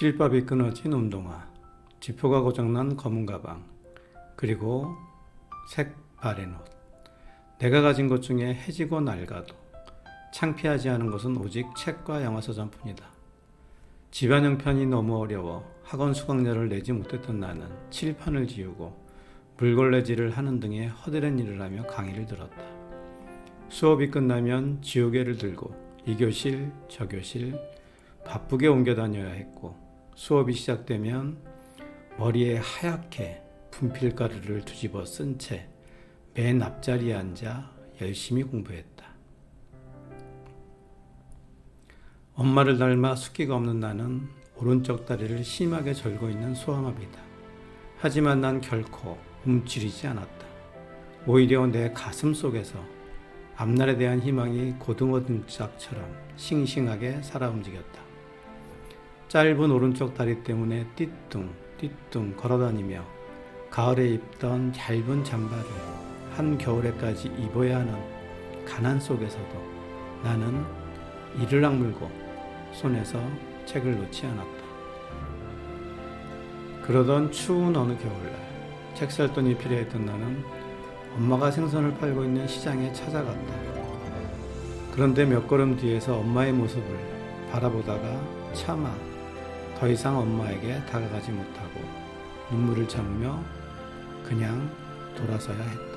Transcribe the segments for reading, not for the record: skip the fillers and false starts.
실밥이 끊어진 운동화, 지퍼가 고장난 검은 가방, 그리고 색 바랜 옷. 내가 가진 것 중에 해지고 낡아도 창피하지 않은 것은 오직 책과 영화 서점뿐이다. 집안 형편이 너무 어려워 학원 수강료를 내지 못했던 나는 칠판을 지우고 물걸레질을 하는 등의 허드렛 일을 하며 강의를 들었다. 수업이 끝나면 지우개를 들고 이 교실, 저 교실 바쁘게 옮겨 다녀야 했고, 수업이 시작되면 머리에 하얗게 분필가루를 뒤집어 쓴 채 맨 앞자리에 앉아 열심히 공부했다. 엄마를 닮아 숫기가 없는 나는 오른쪽 다리를 심하게 절고 있는 소아마비다. 하지만 난 결코 움츠리지 않았다. 오히려 내 가슴 속에서 앞날에 대한 희망이 고등어 등짝처럼 싱싱하게 살아 움직였다. 짧은 오른쪽 다리 때문에 띠뚱 걸어다니며 가을에 입던 얇은 잠바를 한겨울에까지 입어야 하는 가난 속에서도 나는 이를 악물고 손에서 책을 놓지 않았다. 그러던 추운 어느 겨울날, 책 살 돈이 필요했던 나는 엄마가 생선을 팔고 있는 시장에 찾아갔다. 그런데 몇 걸음 뒤에서 엄마의 모습을 바라보다가 차마 더 이상 엄마에게 다가가지 못하고 눈물을 참으며 그냥 돌아서야 했다.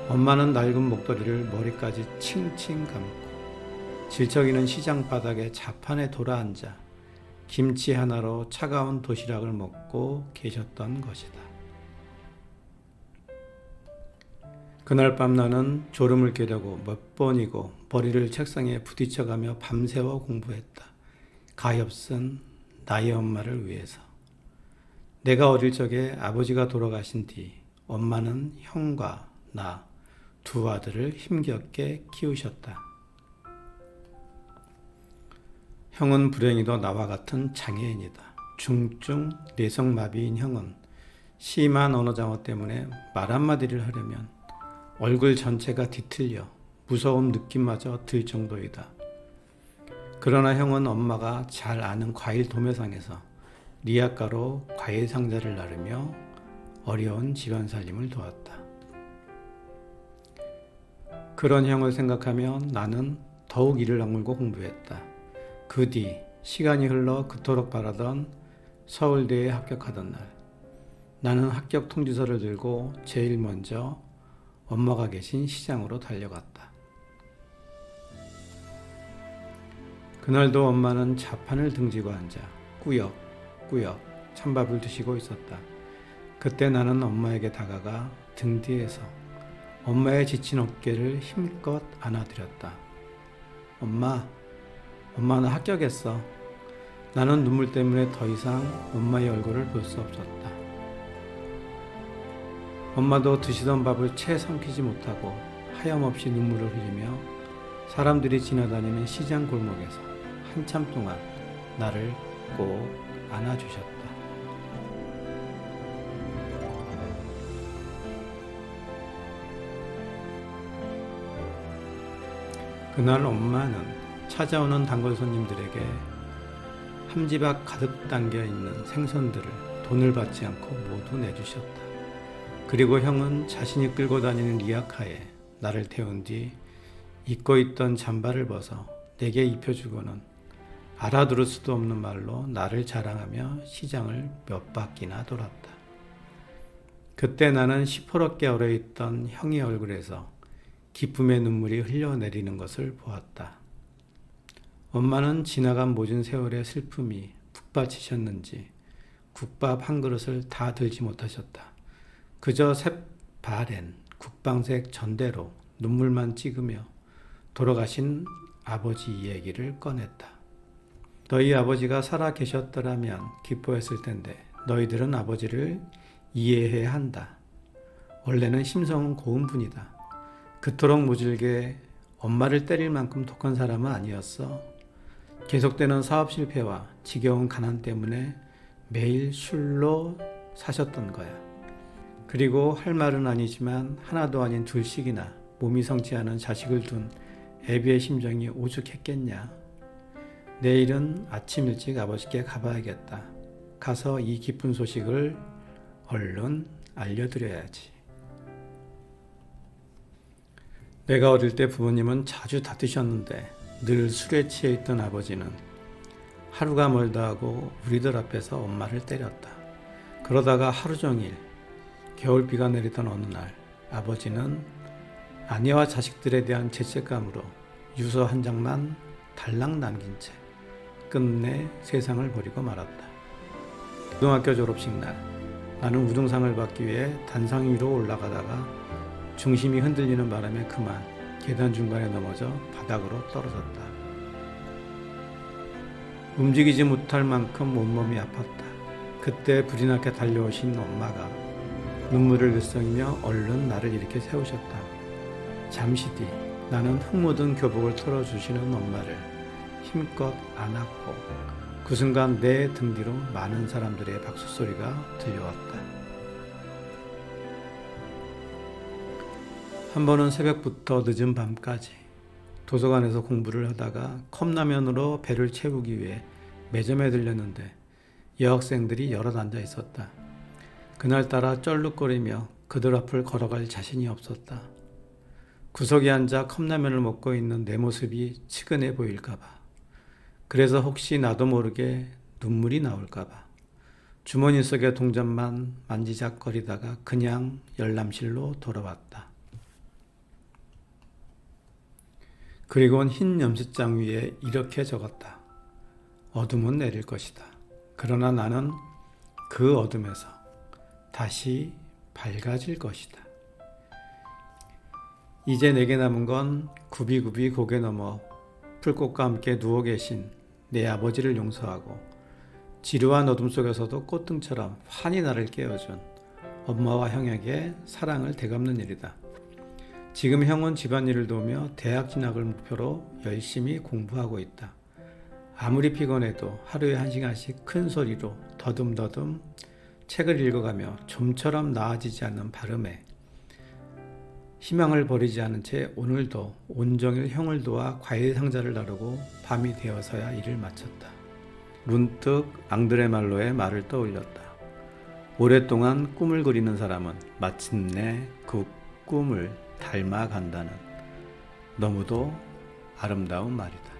엄마는 낡은 목도리를 머리까지 칭칭 감고 질척이는 시장 바닥에 자판에 돌아앉아 김치 하나로 차가운 도시락을 먹고 계셨던 것이다. 그날 밤 나는 졸음을 깨려고 몇 번이고 머리를 책상에 부딪혀가며 밤새워 공부했다. 가엾은 나의 엄마를 위해서. 내가 어릴 적에 아버지가 돌아가신 뒤 엄마는 형과 나 두 아들을 힘겹게 키우셨다. 형은 불행히도 나와 같은 장애인이다. 중증 뇌성마비인 형은 심한 언어장애 때문에 말 한마디를 하려면 얼굴 전체가 뒤틀려 무서운 느낌마저 들 정도이다. 그러나 형은 엄마가 잘 아는 과일 도매상에서 리아가로 과일 상자를 나르며 어려운 집안 살림을 도왔다. 그런 형을 생각하며 나는 더욱 이를 악물고 공부했다. 그 뒤 시간이 흘러 그토록 바라던 서울대에 합격하던 날, 나는 합격 통지서를 들고 제일 먼저 엄마가 계신 시장으로 달려갔다. 그날도 엄마는 자판을 등지고 앉아 꾸역꾸역 찬밥을 드시고 있었다. 그때 나는 엄마에게 다가가 등 뒤에서 엄마의 지친 어깨를 힘껏 안아드렸다. 엄마는 합격했어. 나는 눈물 때문에 더 이상 엄마의 얼굴을 볼 수 없었다. 엄마도 드시던 밥을 채 삼키지 못하고 하염없이 눈물을 흘리며 사람들이 지나다니는 시장 골목에서 한참 동안 나를 꼭 안아주셨다. 그날 엄마는 찾아오는 단골 손님들에게 함지박 가득 담겨있는 생선들을 돈을 받지 않고 모두 내주셨다. 그리고 형은 자신이 끌고 다니는 리아카에 나를 태운 뒤 입고 있던 잠바를 벗어 내게 입혀주고는 알아들을 수도 없는 말로 나를 자랑하며 시장을 몇 바퀴나 돌았다. 그때 나는 시퍼렇게 얼어있던 형의 얼굴에서 기쁨의 눈물이 흘러내리는 것을 보았다. 엄마는 지나간 모진 세월의 슬픔이 북받치셨는지 국밥 한 그릇을 다 들지 못하셨다. 그저 새바랜 국방색 전대로 눈물만 찍으며 돌아가신 아버지 이야기를 꺼냈다. 너희 아버지가 살아 계셨더라면 기뻐했을 텐데 너희들은 아버지를 이해해야 한다. 원래는 심성은 고운 분이다. 그토록 모질게 엄마를 때릴 만큼 독한 사람은 아니었어. 계속되는 사업 실패와 지겨운 가난 때문에 매일 술로 사셨던 거야. 그리고 할 말은 아니지만 하나도 아닌 둘씩이나 몸이 성치 않은 자식을 둔 애비의 심정이 오죽했겠냐. 내일은 아침 일찍 아버지께 가봐야겠다. 가서 이 기쁜 소식을 얼른 알려드려야지. 내가 어릴 때 부모님은 자주 다투셨는데 늘 술에 취해 있던 아버지는 하루가 멀다 하고 우리들 앞에서 엄마를 때렸다. 그러다가 하루 종일 겨울비가 내리던 어느 날 아버지는 아내와 자식들에 대한 죄책감으로 유서 한 장만 달랑 남긴 채 끝내 세상을 버리고 말았다. 고등학교 졸업식 날 나는 우등상을 받기 위해 단상 위로 올라가다가 중심이 흔들리는 바람에 그만 계단 중간에 넘어져 바닥으로 떨어졌다. 움직이지 못할 만큼 온몸이 아팠다. 그때 불이 나게 달려오신 엄마가 눈물을 글썽이며 얼른 나를 일으켜 세우셨다. 잠시 뒤 나는 흙 묻은 교복을 털어주시는 엄마를 힘껏 안았고 그 순간 내 등 뒤로 많은 사람들의 박수 소리가 들려왔다. 한 번은 새벽부터 늦은 밤까지 도서관에서 공부를 하다가 컵라면으로 배를 채우기 위해 매점에 들렸는데 여학생들이 여럿 앉아 있었다. 그날따라 쩔룩거리며 그들 앞을 걸어갈 자신이 없었다. 구석에 앉아 컵라면을 먹고 있는 내 모습이 측은해 보일까봐. 그래서 혹시 나도 모르게 눈물이 나올까봐 주머니 속의 동전만 만지작거리다가 그냥 열람실로 돌아왔다. 그리고는 흰 염색장 위에 이렇게 적었다. 어둠은 내릴 것이다. 그러나 나는 그 어둠에서 다시 밝아질 것이다. 이제 내게 남은 건 굽이굽이 고개 넘어 풀꽃과 함께 누워 계신 내 아버지를 용서하고 지루한 어둠 속에서도 꽃등처럼 환히 나를 깨워준 엄마와 형에게 사랑을 되갚는 일이다. 지금 형은 집안일을 도우며 대학 진학을 목표로 열심히 공부하고 있다. 아무리 피곤해도 하루에 1시간씩 큰 소리로 더듬더듬 책을 읽어가며 좀처럼 나아지지 않는 발음에 희망을 버리지 않은 채 오늘도 온종일 형을 도와 과일 상자를 나르고 밤이 되어서야 일을 마쳤다. 문득 앙드레 말로의 말을 떠올렸다. 오랫동안 꿈을 그리는 사람은 마침내 그 꿈을 닮아간다는 너무도 아름다운 말이다.